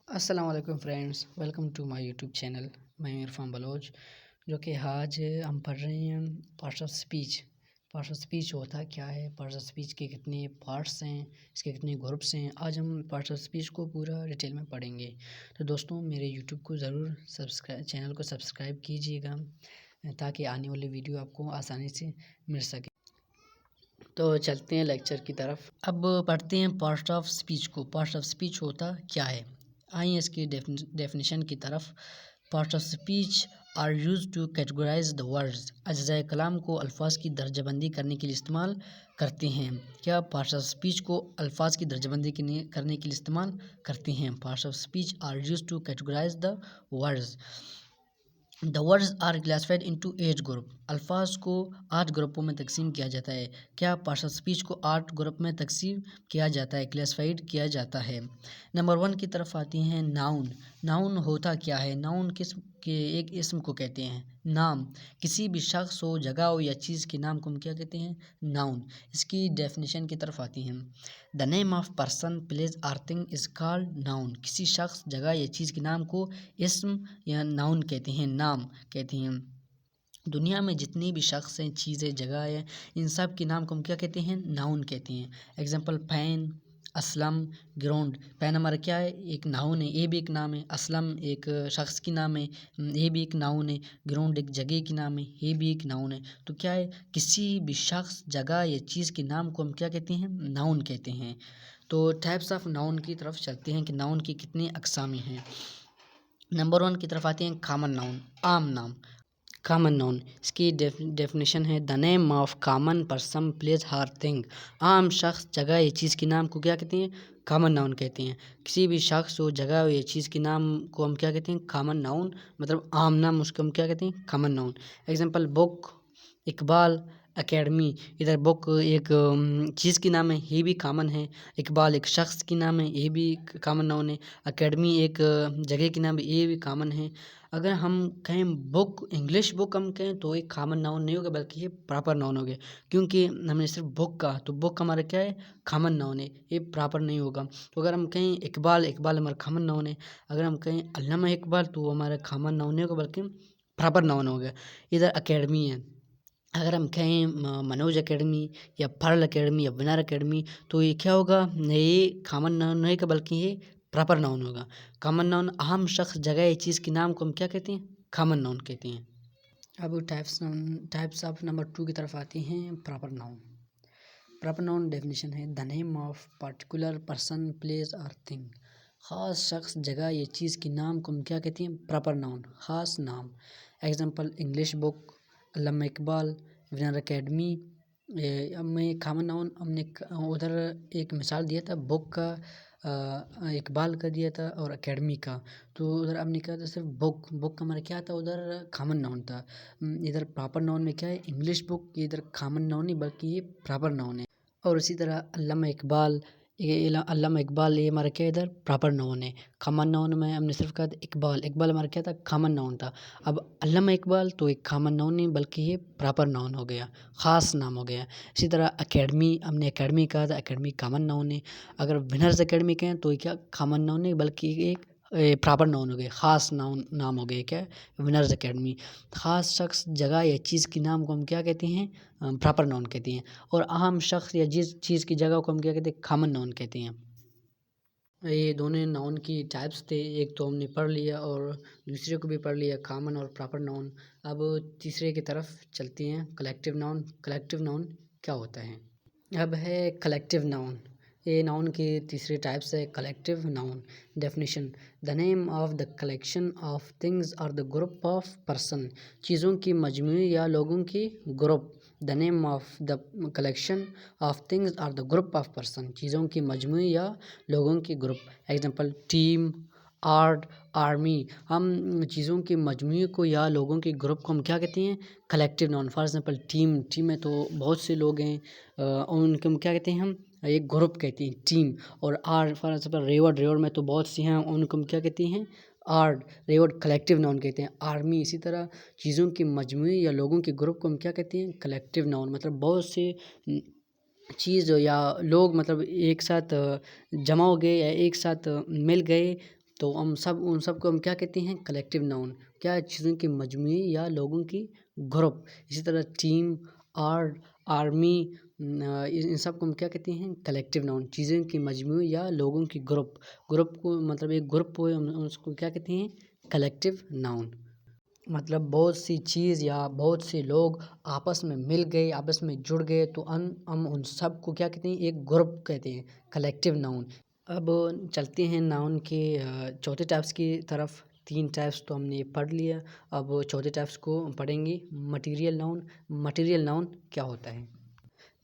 السلام علیکم friends, welcome to my YouTube channel. میں عرفان بلوچ، جو کہ آج ہم پڑھ رہے ہیں parts of speech. Parts of speech ہوتا کیا ہے، پارٹس آف اسپیچ کے کتنے پارٹس ہیں، اس کے کتنے گروپس ہیں. آج ہم پارٹس آف اسپیچ کو پورا ڈیٹیل میں پڑھیں گے. تو دوستوں، میرے یوٹیوب کو ضرور چینل کو سبسکرائب کیجیے گا تاکہ آنے والی ویڈیو آپ کو آسانی سے مل سکے. تو چلتے ہیں لیکچر کی طرف. اب پڑھتے ہیں پارٹ آف اسپیچ کو. پارٹ آف اسپیچ ہوتا کیا ہے، آئیں اس کی ڈیفینیشن کی طرف. Part of speech are use to categorize the words. اجزائے کلام کو الفاظ کی درجہ بندی کرنے کے لیے استعمال کرتے ہیں. کیا پارٹ آف اسپیچ کو الفاظ کی درجہ بندی کرنے کے لیے استعمال کرتے ہیں. Part of speech are use to categorize the words. The words are classified into 8 group. الفاظ کو 8 گروپوں میں تقسیم کیا جاتا ہے. کیا پارٹس آف اسپیچ کو 8 گروپ میں تقسیم کیا جاتا ہے، کلاسیفائڈ کیا جاتا ہے. نمبر 1 کی طرف آتی ہیں ناؤن. ناؤن ہوتا کیا ہے، ناؤن کس کے ایک اسم کو کہتے ہیں. نام کسی بھی شخص ہو، جگہ ہو یا چیز کے نام کو ہم کیا کہتے ہیں، ناؤن. اس کی ڈیفینیشن کی طرف آتی ہیں. The name of person place or thing is called noun. کسی شخص، جگہ یا چیز کے نام کو اسم یا ناؤن کہتے ہیں، نام کہتے ہیں. دنیا میں جتنی بھی شخص ہیں، چیزیں، جگہ ہیں، ان سب کے نام کو ہم کیا کہتے ہیں، ناؤن کہتے ہیں. Example pen, Aslam, ground. Pen ہمارا کیا ہے، ایک ناؤن ہے، یہ بھی ایک نام ہے. اسلم ایک شخص کی نام ہے، یہ بھی ایک ناؤن ہے. گراؤنڈ ایک جگہ کی نام ہے، یہ بھی ایک ناؤن ہے. تو کیا ہے، کسی بھی شخص، جگہ یا چیز کے نام کو ہم کیا کہتے ہیں، ناؤن کہتے ہیں. تو ٹائپس آف ناؤن کی طرف چلتے ہیں کہ ناؤن کی کتنے اقسام ہیں. نمبر 1 کی طرف آتے ہیں کامن ناؤن، عام نام. کامن ناؤن، اس کی ڈیفینیشن ہے the name of common person place or thing. عام شخص، جگہ یا چیز کے نام کو کیا کہتے ہیں، کامن ناؤن کہتے ہیں. کسی بھی شخص ہو، جگہ ہو یا چیز کے نام کو ہم کیا کہتے ہیں، کامن ناؤن، مطلب عام نام، اس کو ہم کیا کہتے ہیں، کامن ناؤن. ایگزامپل بک، اقبال، اکیڈمی. ادھر بک ایک چیز کی نام ہے، یہ بھی کامن ہے. اقبال ایک شخص کی نام ہے، یہ بھی کامن ناؤن ہے. اکیڈمی ایک جگہ کی نام ہے، یہ بھی کامن ہے. اگر ہم کہیں بک، انگلش بک ہم کہیں تو ایک کامن ناؤن نہیں ہوگا بلکہ یہ پراپر ناؤن ہوگا، کیونکہ ہم نے صرف بک کہا تو بک ہمارا کیا ہے، کامن ناؤن ہے، یہ پراپر نہیں ہوگا. تو اگر ہم کہیں اقبال، اقبال ہمارا کامن ناؤن ہے. اگر ہم کہیں علامہ اقبال تو وہ ہمارا کامن ناؤن نہیں ہوگا بلکہ پراپر ناؤن ہوگا. ادھر اکیڈمی ہے، اگر ہم کہیں منوج اکیڈمی یا پرل اکیڈمی یا ونر اکیڈمی تو یہ کیا ہوگا، یہ کامن ناؤن نہیں ہوگا بلکہ یہ پراپر ناؤن ہوگا. کامن ناؤن اہم شخص، جگہ یا چیز کے نام کو ہم کیا کہتے ہیں، کامن ناؤن کہتے ہیں. اب ٹائپس آف نمبر 2 کی طرف آتی ہیں proper noun. Proper noun definition ہے the name of particular person place اور تھنگ. خاص شخص، جگہ یا چیز کے نام کو ہم کیا کہتے ہیں، پراپر ناؤن، خاص نام. ایگزامپل انگلش بک، علامہ اقبال، ونر اکیڈمی. میں کامن ناؤن ہم نے ادھر ایک مثال دیا تھا بک کا، اقبال کا دیا تھا اور اکیڈمی کا. تو ادھر ہم نے کہا تھا صرف بک، بک ہمارا کیا تھا، ادھر کامن ناؤن تھا. ادھر پراپر ناؤن میں کیا ہے، انگلش بک، ادھر کامن ناؤن نہیں بلکہ یہ پراپر ناؤن ہے. اور اسی طرح علامہ اقبال، علامہ اقبال یہ ہمارا کیا ادھر پراپر ناؤن ہے. کامن ناؤن میں ہم نے صرف کہا تھا اقبال، اقبال ہمارا کیا تھا، کامن ناؤن تھا. اب علامہ اقبال تو ایک کامن ناؤن نہیں بلکہ یہ پراپر ناؤن ہو گیا، خاص نام ہو گیا. اسی طرح اکیڈمی، ہم نے اکیڈمی کہا تھا، اکیڈمی کامن ناؤن ہے. اگر ونرز اکیڈمی کہیں تو یہ کیا، کامن ناؤن نہیں بلکہ ایک پراپر ناؤن ہو گیا، خاص نام ہو گیا. کیا، ونرز اکیڈمی. خاص شخص، جگہ یا چیز کے نام کو ہم کیا کہتے ہیں، پراپر ناؤن کہتے ہیں. اور اہم شخص یا جس چیز کی جگہ کو ہم کیا کہتے ہیں، کامن ناؤن کہتے ہیں. یہ دونوں ناؤن کی ٹائپس تھے، ایک تو ہم نے پڑھ لیا اور دوسرے کو بھی پڑھ لیا، کامن اور پراپر ناؤن. اب تیسرے کی طرف چلتے ہیں، کلیکٹیو ناؤن. کلیکٹیو ناؤن کیا ہوتا ہے. اب ہے کلیکٹیو ناؤن. یہ ناؤن کی تیسری ٹائپس ہے collective noun. Definition the name of the collection of things اور دا گروپ آف پرسن. چیزوں کی مجموعی یا لوگوں کی group. The name of the collection of things اور دا گروپ آف پرسن. چیزوں کی مجموعی یا لوگوں کی group. Example team, art, army. ہم چیزوں کی مجموعے کو یا لوگوں کے گروپ کو ہم کیا کہتے ہیں، collective noun. For example team, team میں تو بہت سے لوگ ہیں اور ان کو ہم کیا کہتے ہیں، ہم ایک گروپ کہتے ہیں، ٹیم. اور فار ایگزامپل ریوڈ، ریوڈ میں تو بہت سی ہیں، ان کو ہم کیا کہتے ہیں، آرٹ. ریوڈ کلیکٹیو ناؤن کہتے ہیں. آرمی اسی طرح چیزوں کی مجموعے یا لوگوں کے گروپ کو ہم کیا کہتے ہیں، کلیکٹیو ناؤن. مطلب بہت سے چیز یا لوگ مطلب ایک ساتھ جمع ہو گئے یا ایک ساتھ مل گئے تو ہم سب ان سب کو ہم کیا کہتے ہیں؟ Collective noun. کیا؟ چیزوں کے مجموعے یا لوگوں کی گروپ. اسی طرح ٹیم، آرٹ، آرمی، ان سب کو ہم کیا کہتے ہیں؟ Collective noun. چیزوں کے مجموعے یا لوگوں کی گروپ. گروپ کو مطلب ایک گروپ ہو، ہم اس کو کیا کہتے ہیں؟ Collective noun. مطلب بہت سی چیز یا بہت سے لوگ آپس میں مل گئے، آپس میں جڑ گئے، تو ہم ان سب کو کیا کہتے ہیں؟ ایک گروپ کہتے ہیں، کلیکٹیو ناؤن. اب چلتے ہیں ناؤن کے چوتھے ٹائپس کی طرف. 3 ٹائپس تو ہم نے پڑھ لیا، اب چوتھے ٹائپس کو پڑھیں گے. Material noun. مٹیریل ناؤن کیا ہوتا ہے؟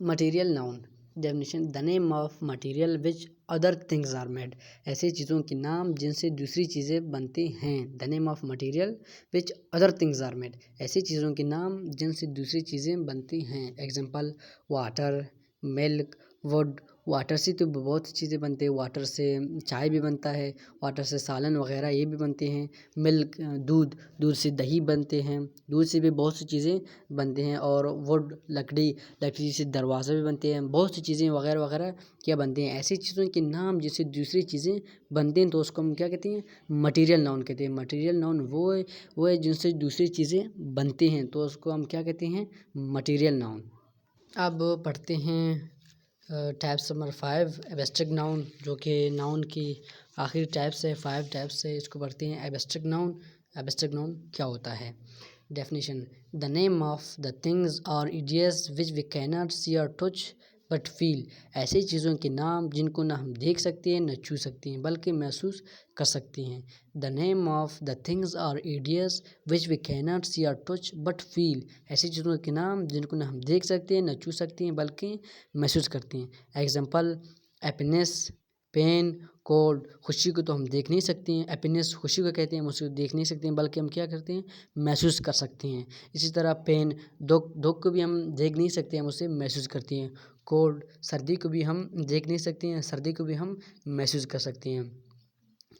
Material noun definition: the name of material which other things are made. ایسے چیزوں کے نام جن سے دوسری چیزیں بنتی ہیں. the name of material which other things are made. ایسی چیزوں کے نام جن سے دوسری چیزیں بنتی ہیں. Example: water, milk, wood. Water سے تو بہت سی چیزیں بنتے ہیں. واٹر سے چائے بھی بنتا ہے، واٹر سے سالن وغیرہ یہ بھی بنتے ہیں. ملک دودھ، دودھ سے دہی بنتے ہیں، دودھ سے بھی بہت سی چیزیں بنتے ہیں. اور ووڈ لکڑی، لکڑی سے دروازے بھی بنتے ہیں. بہت سی چیزیں وغیرہ وغیرہ کیا بنتے ہیں. ایسی چیزوں کے نام جس سے دوسری چیزیں بنتے ہیں تو اس کو ہم کیا کہتے ہیں؟ مٹیریل ناؤن کہتے ہیں. مٹیریل ناؤن وہ ہے جن سے دوسری چیزیں بنتے ہیں تو اس کو ہم کیا کہتے ہیں؟ Material noun. اب پڑھتے ہیں ٹائپس نمبر 5 ایبسٹریکٹ ناؤن، جو کہ ناؤن کی آخری ٹائپس ہے. 5 ٹائپس ہے، اس کو پڑھتے ہیں. Abstract noun. ایبسٹریکٹ ناؤن کیا ہوتا ہے؟ Definition: the name of the things or ideas which we cannot see or touch but feel. ایسے چیزوں کے نام جن کو نہ ہم دیکھ سکتے ہیں، نہ چھو سکتے ہیں، بلکہ محسوس کر سکتے ہیں. the name of the things or ideas which we cannot see or touch but feel. ایسی چیزوں کے نام جن کو نہ ہم دیکھ سکتے ہیں، نہ چھو سکتے ہیں، بلکہ محسوس کرتے ہیں. Example: happiness, pain, cold. خوشی کو تو ہم دیکھ نہیں سکتے ہیں، ہیپینس خوشی کو کہتے ہیں، ہم اسے دیکھ نہیں سکتے ہیں، بلکہ ہم کیا کرتے ہیں؟ محسوس کر سکتے ہیں. اسی طرح پین، دکھ کو بھی ہم دیکھ نہیں سکتے ہیں، ہم اسے محسوس کرتے ہیں. کولڈ، سردی کو بھی ہم دیکھ نہیں سکتے ہیں، سردی کو بھی ہم محسوس کر سکتے ہیں.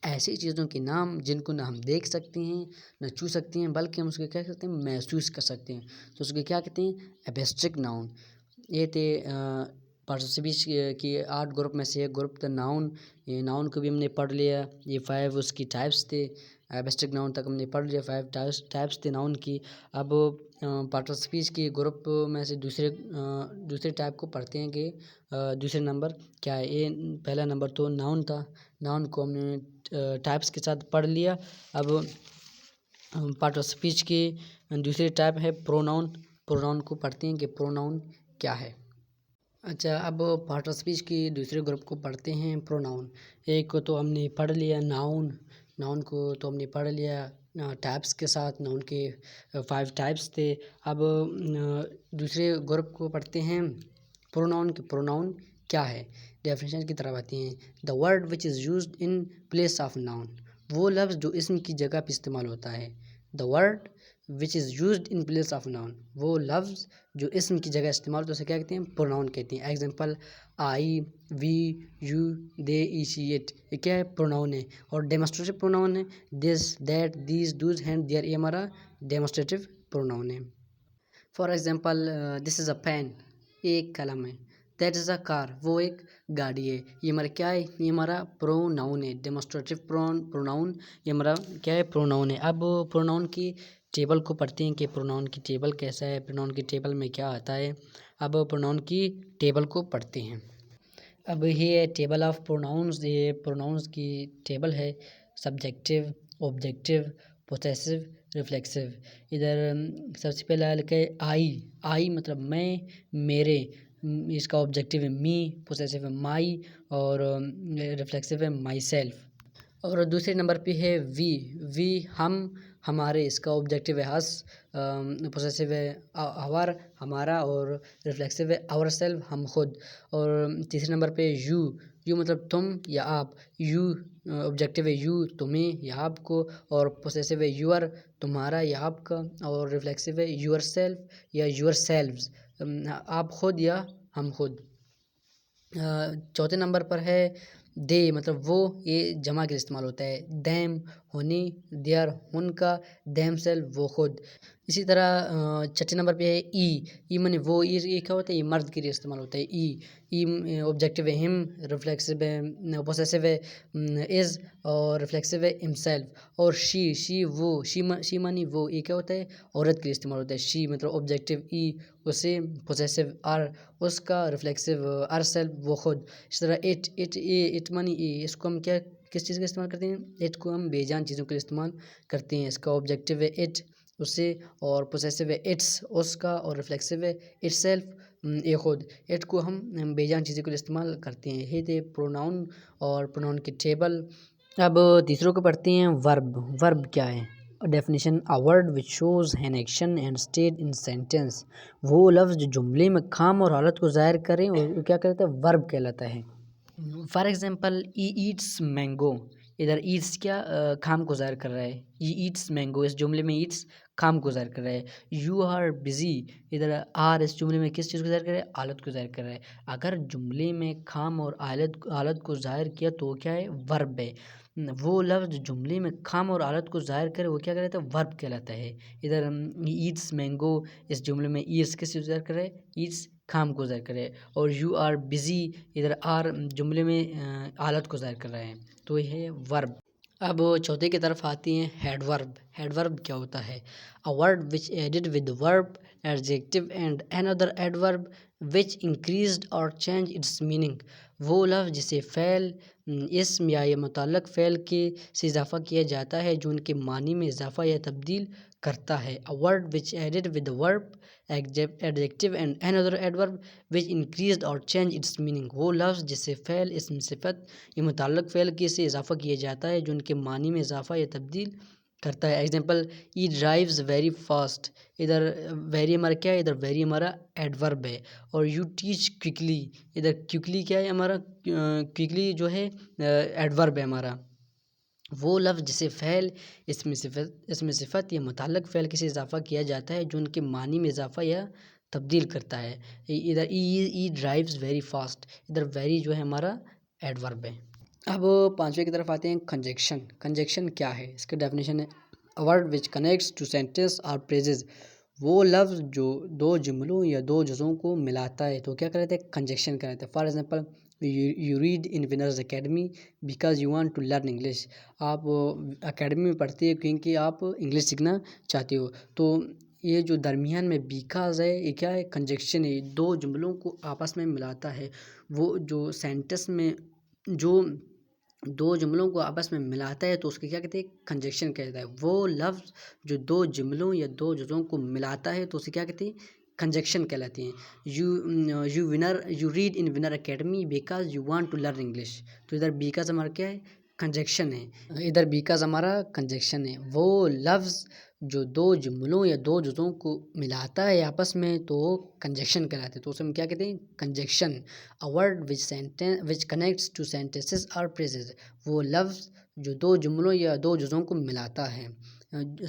ایسی چیزوں کے نام جن کو نہ ہم دیکھ سکتے ہیں، نہ چھو سکتے ہیں، بلکہ ہم اس کو کیا کرتے ہیں؟ محسوس کر سکتے ہیں، تو اس کو کیا کہتے ہیں؟ Abstract noun. یہ تھے پارٹس آف اسپیچ کی 8 گروپ میں سے ایک گروپ تھا ناؤن. یہ ناؤن کو بھی ہم نے پڑھ لیا. یہ 5 اس کی ٹائپس تھے. ایبسٹریکٹ ناؤن تک ہم نے پڑھ لیا. 5 ٹائپس تھے ناؤن کی. اب پارٹ آف اسپیچ کی گروپ میں سے دوسرے ٹائپ کو پڑھتے ہیں کہ دوسرے نمبر کیا ہے. یہ پہلا نمبر تو ناؤن تھا. ناؤن کو ہم نے ٹائپس کے ساتھ پڑھ لیا. اب پارٹ آف اسپیچ کی دوسری ٹائپ ہے پروناؤن. پروناؤن کو پڑھتے ہیں کہ پروناؤن کیا ہے. اچھا، اب پارٹ آف اسپیچ کی دوسرے گروپ کو پڑھتے ہیں پروناؤن. ایک کو تو ہم نے پڑھ لیا ناؤن. ناؤن کو تو ہم نے پڑھ لیا ٹائپس کے ساتھ. ناؤن کے 5 ٹائپس تھے. اب دوسرے گروپ کو پڑھتے ہیں پروناؤن. کہ پروناؤن کیا ہے. ڈیفینیشن کی طرف آتے ہیں. The word which is used in place of noun. وہ لفظ جو اسم کی جگہ پہ استعمال ہوتا ہے. The word which is used in place of noun. وہ لفظ جو اسم کی جگہ استعمال ہوتا ہے اسے کیا کہتے ہیں؟ پروناؤن کہتے ہیں. Example: I, we, you, they, he, it. یہ کیا ہے؟ پروناؤن ہے. اور ڈیمونسٹریٹو پروناؤن ہے this, that, these, those, and there. یہ ہمارا ڈیمونسٹریٹو پروناؤن ہے. For example: this is a pen. یہ ایک قلم ہے. That is a car. وہ ایک گاڑی ہے. یہ ہمارا کیا ہے؟ یہ ہمارا پروناؤن ہے. ڈیمونسٹریٹو پروناؤن یہ ہمارا کیا ہے؟ پروناؤن ہے. اب پروناؤن کی ٹیبل کو پڑھتے ہیں کہ پروناؤن کی ٹیبل کیسا ہے، پروناؤن کی ٹیبل میں کیا آتا ہے. اب پروناؤن کی ٹیبل کو پڑھتے ہیں. اب یہ ٹیبل آف پروناؤنز. یہ پروناؤنز کی ٹیبل ہے. Subjective, objective, possessive, reflexive. ادھر سب سے پہلا لکھا ہے آئی. آئی مطلب میں، میرے. اس کا آبجیکٹیو ہے می، پوسیسو ہے مائی، اور ریفلیکسو ہے مائی سیلف. اور دوسرے نمبر پہ ہے وی. وی ہم، ہمارے. اس کا آبجیکٹیو ہے ہس، پوسیسو ہے آور، ہمارا، اور ریفلیکسو ہے آور سیلف، ہم خود. اور تیسرے نمبر پہ یو. یو مطلب تم یا آپ. یو آبجیکٹیو ہے یو، تمہیں یا آپ کو، اور پوسیسو ہے یور، تمہارا یا آپ کا، اور ریفلیکسو ہے یور سیلف یا یور سیلفز، آپ خود یا ہم خود. چوتھے نمبر پر ہے دے مطلب وہ. یہ جمع کے لیے استعمال ہوتا ہے. دیم ہونی، دیئر ان کا، دیم سیلف وہ خود. اسی طرح چھٹے نمبر پہ ہے ای منی وہ، یہ کیا ہوتا ہے؟ یہ مرد کے لیے استعمال ہوتا ہے ای آبجیکٹیو ہے ہم، ریفلیکسو ہے پوسیسو ہے از، اور ریفلیکسو ہے ہمسیلف. اور شی وہ، شی منی وہ، یہ کیا ہوتا ہے؟ عورت کے لیے استعمال ہوتا ہے. شی مطلب آبجیکٹیو ای اسے، پوسیسو ار اس کا، ریفلیکسو ار سیلف وہ خود. اس طرح اٹ منی اس کو ہم کیا کس چیز کا استعمال کرتے ہیں؟ اٹ کو ہم بے جان چیزوں کے لیے استعمال کرتے ہیں. اس کا آبجیکٹیو ہے اٹ اسے، اور پوسیسو ہے اٹس اس کا، اور ریفلیکسو ہے اٹ سیلف یہ خود. اٹ کو ہم بے جان چیزوں کے لیے استعمال کرتے ہیں. یہ تھے پروناؤن اور پروناؤن کی ٹیبل. اب تیسروں کو پڑھتے ہیں ورب کیا ہے؟ Definition: a word which shows an action and state in sentence. وہ لفظ جو جملے میں کام اور حالت کو ظاہر کریں وہ کیا کہتا ہے؟ ورب کہلاتا ہے. For example he eats mango, ادھر ایٹس کیا کام کو ظاہر کر رہا ہے. ای ایٹس مینگو اس جملے میں ایٹس کام کو ظاہر کر رہا ہے. یو آر بزی، ادھر آر اس جملے میں کس چیز کو ظاہر کر رہا ہے؟ حالت کو ظاہر کر رہا ہے. اگر جملے میں کام اور حالت کو ظاہر کیا تو کیا ہے؟ ورب ہے. وہ لفظ جملے میں کام اور حالت کو ظاہر کرے وہ کیا کہلاتا ہے؟ ورب کہلاتا ہے. ادھر ایٹس مینگو اس جملے میں ایٹس کس چیز کو ظاہر کر رہا ہے؟ ایٹس کام کو ظاہر کر رہا ہے. اور یو آر بزی ادھر آر جملے میں حالت کو ظاہر کر رہا ہے. تو یہ ہے ورب. اب چوتھے کی طرف آتی ہیں ہیڈ ورب. ہیڈ ورب کیا ہوتا ہے؟ a word which added with verb, adjective and another adverb which increased or changed its meaning. وہ لفظ جسے فعل، اسم یا متعلق فعل کے سے اضافہ کیا جاتا ہے جو ان کے معنی میں اضافہ یا تبدیل کرتا ہے. a word which added with verb, adjective and another adverb which increased or changed its meaning. وہ لفظ جسے فعل، اسم، صفت یا متعلق فعل کے سے اضافہ کیا جاتا ہے جو ان کے معنی میں اضافہ یا تبدیل کرتا ہے. ایگزامپل: ای ڈرائیوز ویری فاسٹ، ادھر ویری ہمارا کیا ہے؟ ادھر ویری ہمارا ایڈورب ہے. اور یو ٹیچ کوئکلی، ادھر کوئکلی کیا ہے ہمارا؟ کوئکلی جو ہے ایڈورب ہے ہمارا. وہ لفظ جسے فعل، اسم صفت یا متعلق فعل کے سے اضافہ کیا جاتا ہے جو ان کے معنی میں اضافہ یا تبدیل کرتا ہے. ادھر ای ڈرائیوز ویری فاسٹ، ادھر ویری جو ہے ہمارا ایڈورب ہے. اب پانچویں کی طرف آتے ہیں کنجیکشن. کنجیکشن کیا ہے؟ اس کا ڈیفینیشن ہے: a word which connects to sentence or phrases. وہ لفظ جو دو جملوں یا دو جزوں کو ملاتا ہے تو کیا کہتے ہیں؟ کنجیکشن کہتے ہیں. For example you read in Winners Academy because you want to learn English. آپ اکیڈمی میں پڑھتے ہو کیونکہ آپ انگلش سیکھنا چاہتے ہو. تو یہ جو درمیان میں بیکاز ہے یہ کیا ہے؟ کنجیکشن ہے. دو جملوں کو آپس میں ملاتا ہے. وہ جو سینٹنس میں جو دو جملوں کو آپس میں ملاتا ہے تو اس کو کیا کہتے ہیں؟ کنجیکشن کہتا ہے. وہ لفظ جو دو جملوں یا دو جزوں کو ملاتا ہے تو اسے کیا کہتے ہیں؟ کنجیکشن کہلاتے ہیں. You read in Winner Academy because you want to learn English. تو ادھر بیکاز ہمارا کیا ہے؟ کنجیکشن ہے. ادھر بیکاز ہمارا کنجیکشن ہے. وہ لفظ جو دو جملوں یا دو جزوں کو ملاتا ہے آپس میں تو وہ کنجیکشن کہلاتے ہیں. تو اسے ہم کیا کہتے ہیں؟ کنجیکشن. a word which connects to sentences or phrases. وہ لفظ جو دو جملوں یا دو جزوں کو ملاتا ہے.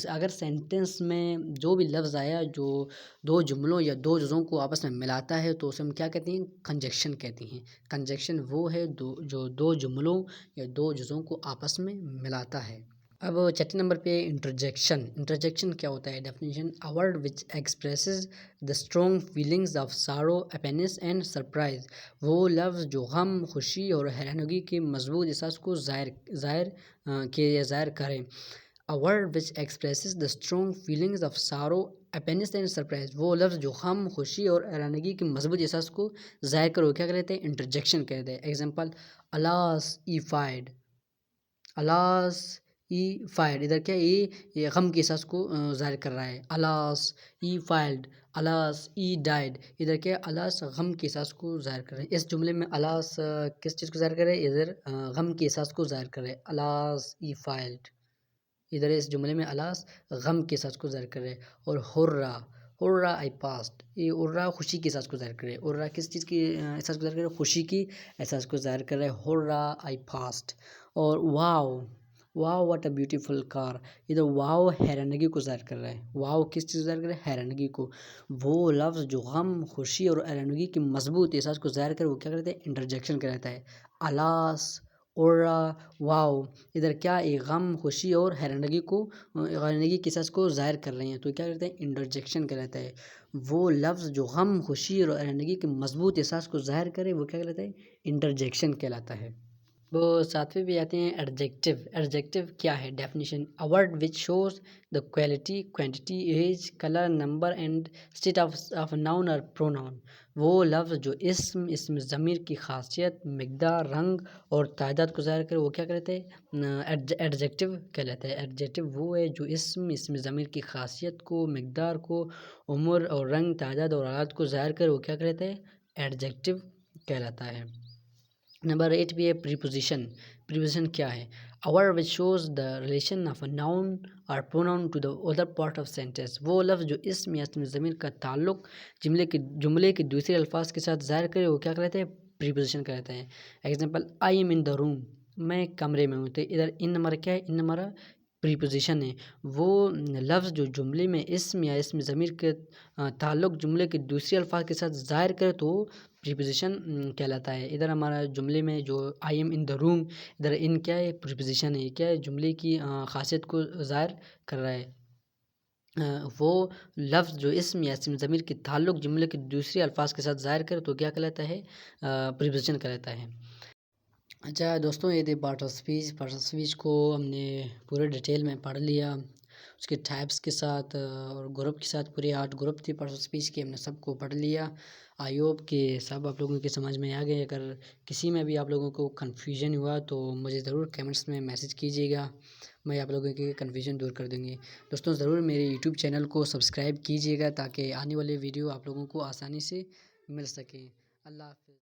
اگر سینٹنس میں جو بھی لفظ آیا جو دو جملوں یا دو جزوں کو آپس میں ملاتا ہے تو اسے ہم کیا کہتے ہیں؟ کنجیکشن کہتے ہیں. کنجیکشن وہ ہے جو دو جملوں یا دو جزوں کو آپس میں ملاتا ہے. اب چھٹے نمبر پہ انٹرجیکشن. انٹرجیکشن کیا ہوتا ہے؟ Definition: a word which expresses the strong feelings of sorrow, happiness and surprise. وہ لفظ جو غم، خوشی اور حیرانگی کے مضبوط احساس کو ظاہر کریں. a word which expresses the strong feelings of sorrow, happiness and surprise. وہ لفظ جو غم، خوشی اور حیرانگی کے مضبوط احساس کو ظاہر کرو کیا کہتے ہیں؟ انٹرجیکشن کہتے ہیں. Example: alas he fired. alas E fired, ادھر کیا یہ غم کے احساس کو ظاہر کر رہا ہے. الاس ای فائرڈ، الاس ای ڈائڈ، ادھر کیا الاس غم کے احساس کو ظاہر کر رہا ہے. اس جملے میں الاس کس چیز کو ظاہر کر رہا ہے؟ ادھر غم کے احساس کو ظاہر کر رہا ہے. الاس ای فائرڈ، ادھر اس جملے میں الاس غم کے احساس کو ظاہر کر رہا ہے. اور ہرا آئی پاسڈ، یہ ہرا خوشی کے احساس کو ظاہر کر رہا ہے. ہرا کس چیز کی احساس کو ظاہر کر رہا ہے؟ خوشی کی احساس کو ظاہر کر رہا ہے. ہرا آئی پاسڈ. اور واو واٹ اے بیوٹیفل کار، ادھر واو حیرانگی کو ظاہر کر رہا ہے. واو کس چیز کو ظاہر کر رہا ہے؟ حیرانگی کو. وہ لفظ جو غم، خوشی اور حیرانگی کے مضبوط احساس کو ظاہر کر وہ کیا کرتا ہے؟ انٹرجیکشن کہلاتا ہے. الاس اورا، واو، ادھر کیا ایک غم، خوشی اور حیرانگی کے احساس کو ظاہر کر رہے ہیں، تو کیا کہتے ہیں انٹرجیکشن کہلاتا ہے۔ وہ لفظ جو غم، خوشی اور حیرانگی کے مضبوط احساس کو ظاہر کرے وہ کیا کہلاتا ہے انٹرجیکشن کہلاتا ہے۔ وہ ساتویں بھی آتے ہیں ایڈجیکٹیو۔ ایڈجیکٹیو کیا ہے؟ Definition: a word which shows the quality, quantity, age, colour, number and state of noun اور پروناؤن۔ وہ لفظ جو اسم ضمیر کی خاصیت، مقدار، رنگ اور تعداد کو ظاہر کرے وہ کیا کہلاتا ہے ایڈجیکٹیو کہلاتا ہے۔ ایڈجیکٹیو وہ ہے جو اسم ضمیر کی خاصیت کو، مقدار کو، عمر اور رنگ، تعداد اور حالات کو ظاہر کرے وہ کیا کہلاتا ہے ایڈجیکٹیو کہلاتا ہے۔ نمبر 8 بھی ہے پریپوزیشن۔ پریپوزیشن کیا ہے؟ A word which shows the relation of a noun or pronoun to the other part of sentence۔ وہ لفظ جو اسم یا اسم ضمیر کا تعلق جملے کے دوسرے الفاظ کے ساتھ ظاہر کرے وہ کیا کہلاتا ہے پریپوزیشن کہلاتا ہے۔ Example: I am in the room، میں کمرے میں ہوں، تو ادھر ان نمبر کیا ہے؟ ان نمبر پریپوزیشن ہے۔ وہ لفظ جو جملے میں اسم یا اسم ضمیر کے تعلق جملے کے دوسرے الفاظ کے ساتھ ظاہر کرے تو پریپوزیشن کہلاتا ہے۔ ادھر ہمارا جملے میں جو آئی ایم ان دا روم، ادھر ان کیا ہے پریپوزیشن ہے، کیا ہے جملے کی خاصیت کو ظاہر کر رہا ہے۔ وہ لفظ جو اسم یا اسم ضمیر کے تعلق جملے کے دوسرے الفاظ کے ساتھ ظاہر کرے تو کیا کہلاتا ہے پریپوزیشن کہلاتا ہے۔ اچھا دوستوں، یہ تھے part of speech. Part of speech کو ہم نے پورے ڈیٹیل میں پڑھ لیا، اس کے ٹائپس کے ساتھ اور گروپ کے ساتھ، پورے 8 گروپ تھے پارٹ آف اسپیچ کے، ہم نے سب کو پڑھ لیا۔ آئی ہوپ کہ سب آپ لوگوں کے سمجھ میں آ گئے۔ اگر کسی میں بھی آپ لوگوں کو کنفیوژن ہوا تو مجھے ضرور کمنٹس میں میسج کیجیے گا، میں آپ لوگوں کی کنفیوژن دور کر دوں گی۔ دوستوں ضرور میرے یوٹیوب چینل کو سبسکرائب کیجیے گا تاکہ آنے والے ویڈیو آپ لوگوں کو آسانی سے مل سکیں۔ اللہ حافظ۔